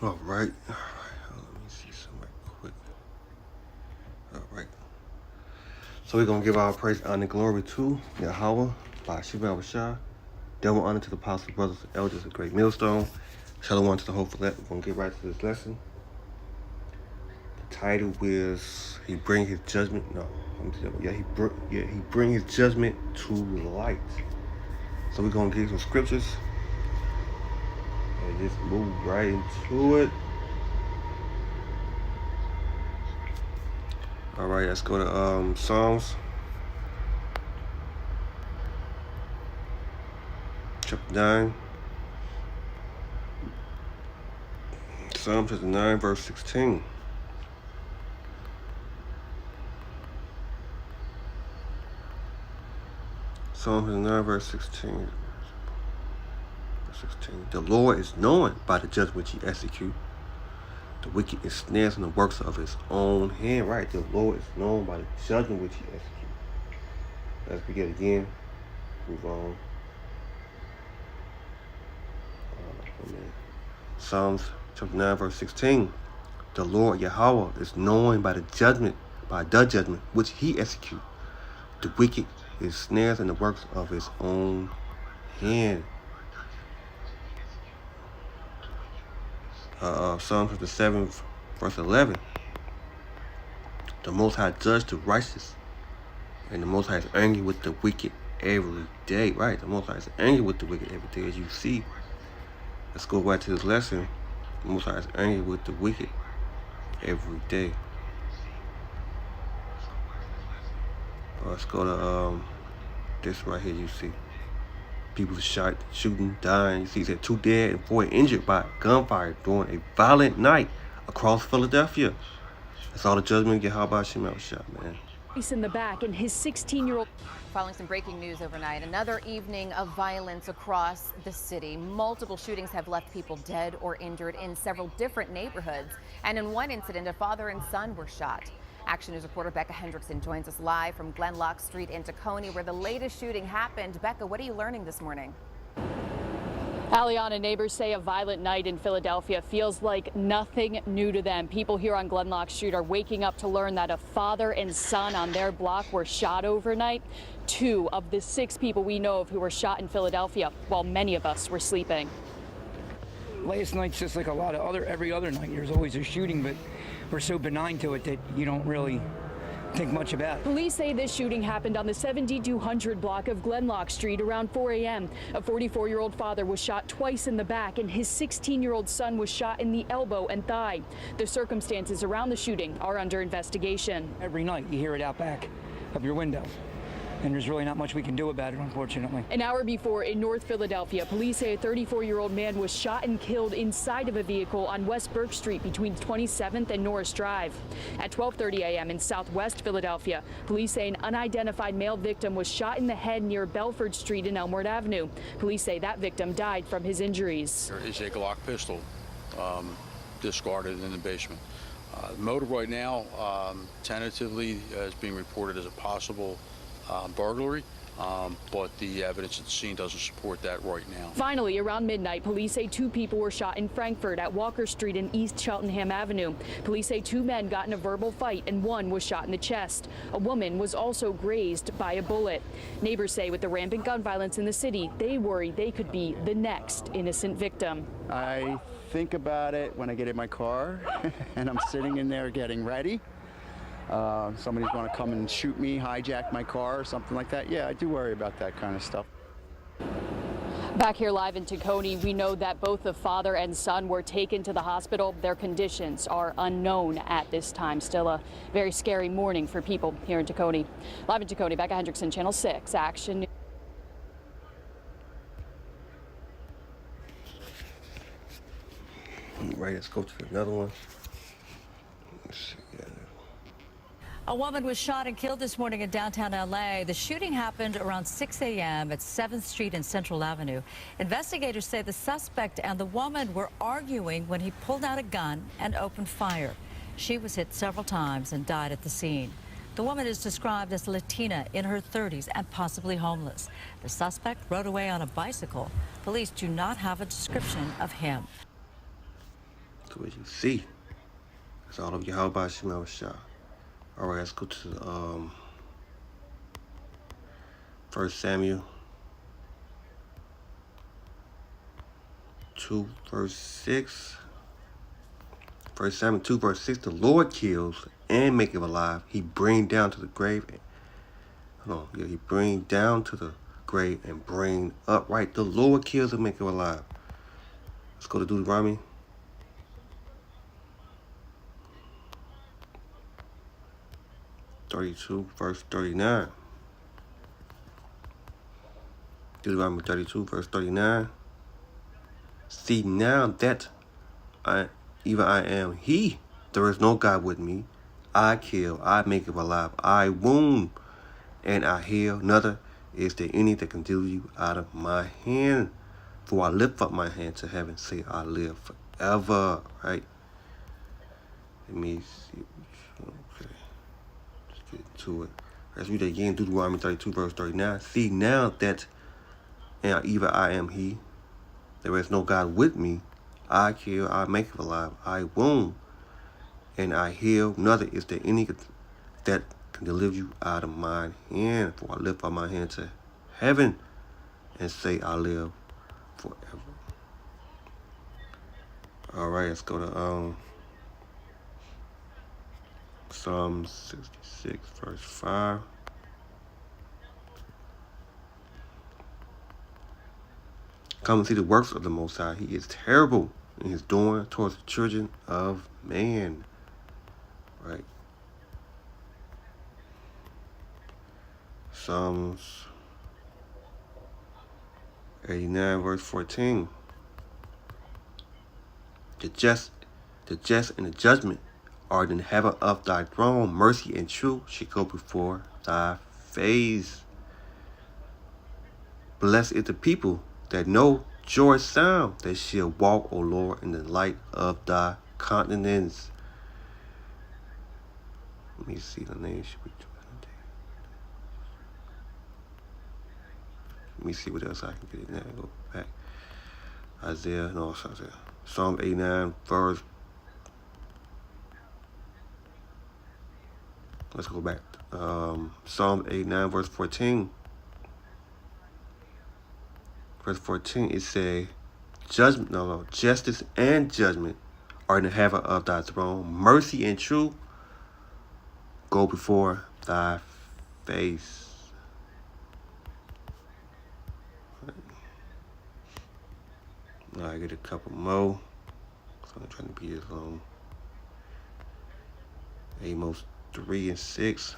All right. Let me see something right quick. All right. So we're gonna give our praise, honor, and glory to Yahweh by Shema Shah. Double honor to the apostles, brothers, and elders, a great millstone. Shalom to the whole elect. We're gonna get right to this lesson. The title is "He bring His judgment." No, he bring His judgment to light. So we're gonna get some scriptures and just move right into it. All right, let's go to Psalms chapter 9. Psalm chapter 9, verse 16. Psalm chapter 9, verse 16. The Lord is known by the judgment which He execute. The wicked is snares in the works of his own hand. Right, the Lord is known by the judgment which He execute. Let's begin again. Move on. Psalms chapter 9, verse 16. The Lord Yahweh is known by the judgment which He execute. The wicked is snares in the works of his own hand. Psalm chapter 7, verse 11. The Most High judge the righteous, and the Most High is angry with the wicked every day. Right, the Most High is angry with the wicked every day, as you see. Let's go back to this lesson. The Most High is angry with the wicked every day. Let's go to this right here. You see people shot, shooting, dying. You see, he said 2 dead and 4 injured by gunfire during a violent night across Philadelphia. That's all the judgment get. How about Shema shot, man? He's in the back, and his 16-year-old. Following some breaking news overnight, another evening of violence across the city. Multiple shootings have left people dead or injured in several different neighborhoods. And in one incident, a father and son were shot. Action News reporter Becca Hendrickson joins us live from Glenlock Street in Tacony, where the latest shooting happened. Becca, what are you learning this morning? Aliana, neighbors say a violent night in Philadelphia feels like nothing new to them. People here on Glenlock Street are waking up to learn that a father and son on their block were shot overnight. 2 of the 6 people we know of who were shot in Philadelphia, while many of us were sleeping. Last night's just like every other night. There's always a shooting, but we're so benign to it that you don't really think much about it. Police say this shooting happened on the 7200 block of Glenlock Street around 4 a.m. A 44-year-old father was shot twice in the back, and his 16-year-old son was shot in the elbow and thigh. The circumstances around the shooting are under investigation. Every night you hear it out back of your window, and there's really not much we can do about it, unfortunately. An hour before, in North Philadelphia, police say a 34-year-old man was shot and killed inside of a vehicle on West Burke Street between 27th and Norris Drive. At 12:30 a.m. in Southwest Philadelphia, police say an unidentified male victim was shot in the head near Belford Street and Elmwood Avenue. Police say that victim died from his injuries. There is a Glock pistol discarded in the basement. The motive right now, tentatively, is being reported as a possible burglary, but the evidence at the scene doesn't support that right now. Finally, around midnight, police say 2 people were shot in Frankfurt at Walker Street and East Cheltenham Avenue. Police say 2 men got in a verbal fight and 1 was shot in the chest. A woman was also grazed by a bullet. Neighbors say with the rampant gun violence in the city, they worry they could be the next innocent victim. I think about it when I get in my car and I'm sitting in there getting ready. Somebody's going to come and shoot me, hijack my car or something like that. Yeah, I do worry about that kind of stuff. Back here live in Tacony, we know that both the father and son were taken to the hospital. Their conditions are unknown at this time. Still a very scary morning for people here in Tacony. Live in Tacony, Becca Hendrickson, Channel 6 Action. Right, let's go to another one. Let's see. A woman was shot and killed this morning in downtown LA. The shooting happened around 6 a.m. at 7th Street and Central Avenue. Investigators say the suspect and the woman were arguing when he pulled out a gun and opened fire. She was hit several times and died at the scene. The woman is described as Latina, in her 30s, and possibly homeless. The suspect rode away on a bicycle. Police do not have a description of him. do what you see. It's all of Yahweh Bashim Yahushua. All right, let's go to 1 Samuel 2 verse 6. 1 Samuel 2 verse 6. The Lord kills and maketh alive. He bring down to the grave. He bring down to the grave and bring upright. The Lord kills and maketh alive. Let's go to Deuteronomy. Verse 39. Deuteronomy 32, verse 39. See now that even I am He, there is no God with me. I kill, I make it alive, I wound, and I heal. Neither is there any that can deliver you out of my hand. For I lift up my hand to heaven, say I live forever. Right? Let me see. Okay. Let's get to it. Let's read it again. Deuteronomy 32, verse 39. See now that even I am He, there is no God with me. I kill, I make it alive, I wound, and I heal. Neither is there any that can deliver you out of my hand. For I lift up my hand to heaven and say I live forever. All right, let's go to Psalm 66, verse 5. Come and see the works of the Most High. He is terrible in his doing towards the children of man. Right. Psalms 89, verse 14. The just and the judgment are in heaven of thy throne. Mercy and truth shall go before thy face. Blessed is the people that know joy's sound, that shall walk, O Lord, in the light of thy countenance. Let me see, the name should be. Let me see what else I can get in there. Go back. Isaiah. Psalm 89, verse. Let's go back. Psalm 89, verse 14. Verse 14, it says, justice and judgment are in the heaven of thy throne. Mercy and truth go before thy face. Now I get a couple more. So I'm trying to be as long. Amos 3 and 6.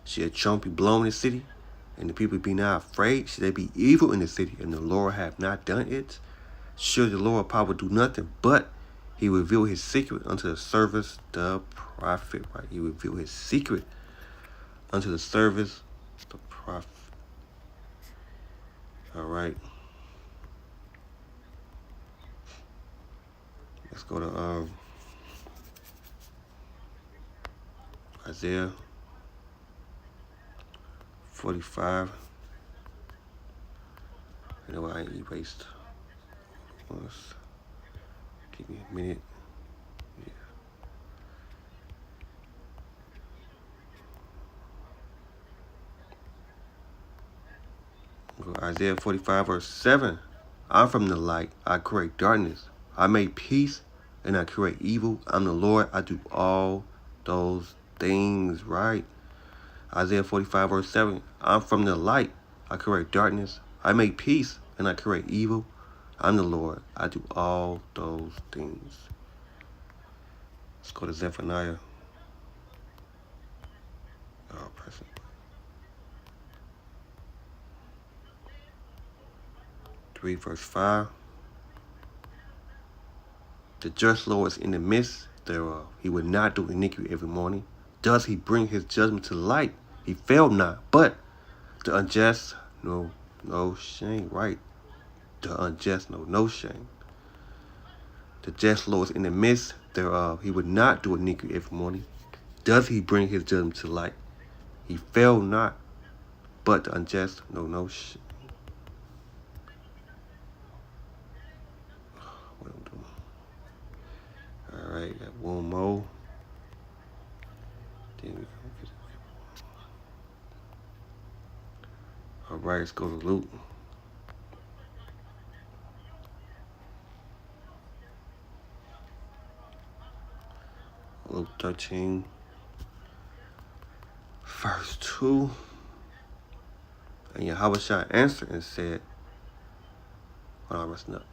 Shall a trump be blown in the city, and the people be not afraid? Should they be evil in the city, and the Lord have not done it? Should the Lord power do nothing, but he reveal his secret unto the servants, the prophet. Right? He reveal his secret unto the servants, the prophet. All right. Let's go to Isaiah 45. I know I erased once. Give me a minute. Yeah. Go Isaiah 45, verse 7. I'm from the light, I create darkness. I make peace and I create evil. I'm the Lord, I do all those things, right? Isaiah 45, verse 7. I'm from the light, I create darkness. I make peace and I create evil. I'm the Lord, I do all those things. Let's go to Zephaniah. Present. Read verse 5. The just Lord is in the midst thereof. He would not do iniquity every morning. Does he bring his judgment to light? He failed not, but the unjust know no shame. Right? The unjust know no shame. The just Lord is in the midst thereof. He would not do iniquity every morning. Does he bring his judgment to light? He failed not, but the unjust know no shame. right, let's go to Luke. Luke 13, verse 2. And Yahushua answered and said, hold on, I'm messing up.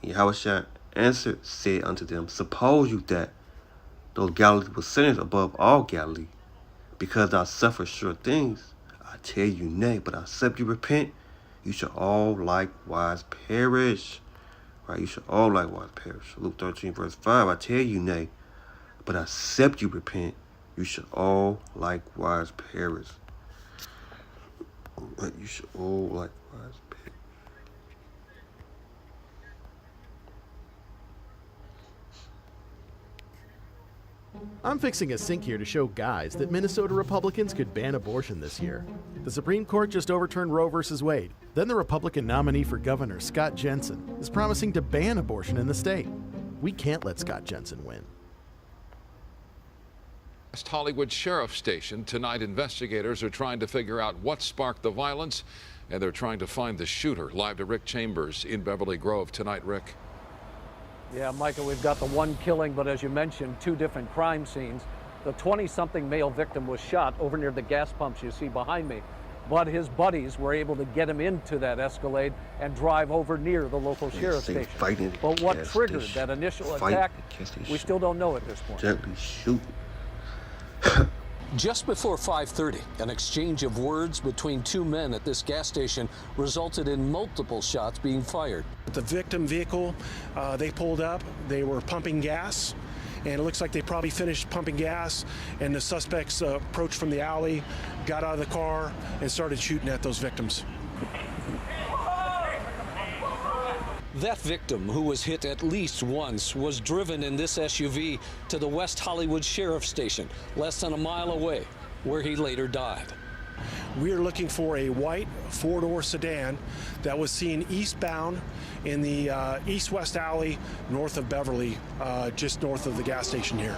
Yahushua answered, said unto them, suppose you that those Galilees were sinners above all Galilee, because thou sufferest sure things. I tell you nay, but except you repent, you shall all likewise perish. Right, you shall all likewise perish. Luke 13, verse 5, I tell you nay, but except you repent, you shall all likewise perish. Right, you shall all likewise perish. I'm fixing a sink here to show guys that Minnesota Republicans could ban abortion this year. The Supreme Court just overturned Roe v. Wade. Then the Republican nominee for governor, Scott Jensen, is promising to ban abortion in the state. We can't let Scott Jensen win. West Hollywood Sheriff Station. Tonight, investigators are trying to figure out what sparked the violence, and they're trying to find the shooter. Live to Rick Chambers in Beverly Grove tonight. Rick. Yeah, Michael, we've got the one killing, but as you mentioned, two different crime scenes. The 20-something male victim was shot over near the gas pumps you see behind me, but his buddies were able to get him into that Escalade and drive over near the local sheriff's station. But what triggered that initial attack, we still don't know at this point. Gently shoot. Just before 5:30, an exchange of words between two men at this gas station resulted in multiple shots being fired. The victim vehicle, they pulled up, they were pumping gas, and it looks like they probably finished pumping gas, and the suspects approached from the alley, got out of the car, and started shooting at those victims. That victim, who was hit at least once, was driven in this SUV to the West Hollywood Sheriff's Station, less than a mile away, where he later died. We're looking for a white four-door sedan that was seen eastbound in the east-west alley north of Beverly, just north of the gas station here.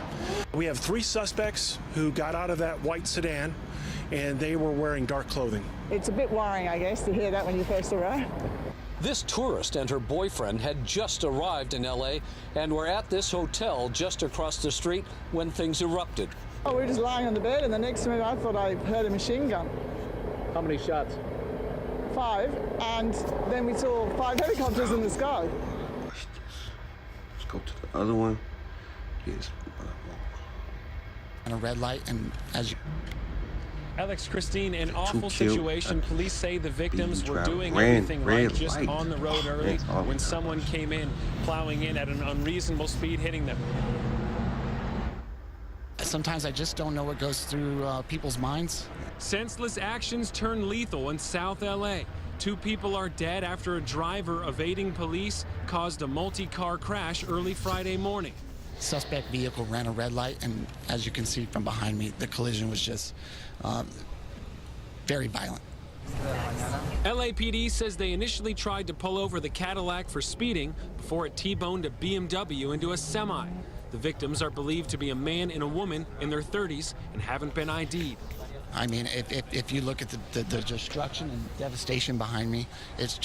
We have 3 suspects who got out of that white sedan, and they were wearing dark clothing. It's a bit worrying, I guess, to hear that when you first arrive. This tourist and her boyfriend had just arrived in LA and were at this hotel just across the street when things erupted. Oh, we were just lying on the bed, and the next minute I thought I heard a machine gun. How many shots? 5, and then we saw 5 helicopters in the sky. Let's go to the other one. Yes. On a red light, and as you... Alex, Christine, an awful situation. Police say the victims were doing everything right, just on the road early when someone came in, plowing in at an unreasonable speed, hitting them. Sometimes I just don't know what goes through people's minds. Senseless actions turn lethal in South LA. 2 people are dead after a driver evading police caused a multi-car crash early Friday morning. Suspect vehicle ran a red light, and as you can see from behind me, the collision was just very violent. LAPD says they initially tried to pull over the Cadillac for speeding before it T-boned a BMW into a semi. The victims are believed to be a man and a woman in their 30s and haven't been ID'd. I mean, if you look at the destruction and devastation behind me, it's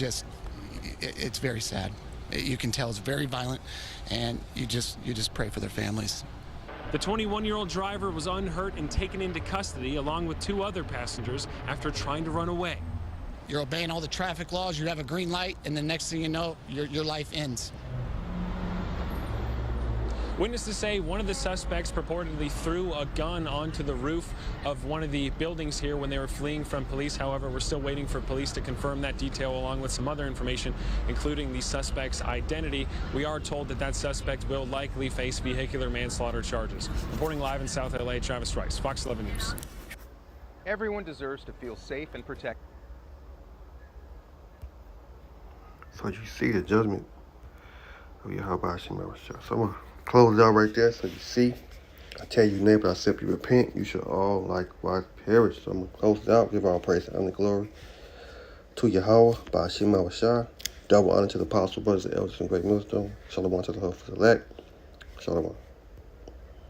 very sad. You can tell it's very violent, and you just pray for their families. The 21-year-old driver was unhurt and taken into custody along with 2 other passengers after trying to run away. You're obeying all the traffic laws, you have a green light, and the next thing you know, your life ends. Witnesses say one of the suspects purportedly threw a gun onto the roof of one of the buildings here when they were fleeing from police. However, we're still waiting for police to confirm that detail along with some other information, including the suspect's identity. We are told that suspect will likely face vehicular manslaughter charges. Reporting live in South LA, Travis Rice, Fox 11 News. Everyone deserves to feel safe and protected. So you see the judgment of Yahweh Hashem. So I'm going to close it out right there so you see. I tell you, neighbor, except you repent, you shall all likewise perish. So I'm going to close it out, give all praise and glory to Yahweh, by Hashem Awashah. Double honor to the apostle, brothers, and elders, and great millstone. Shalom to the hopeful elect. Shalom.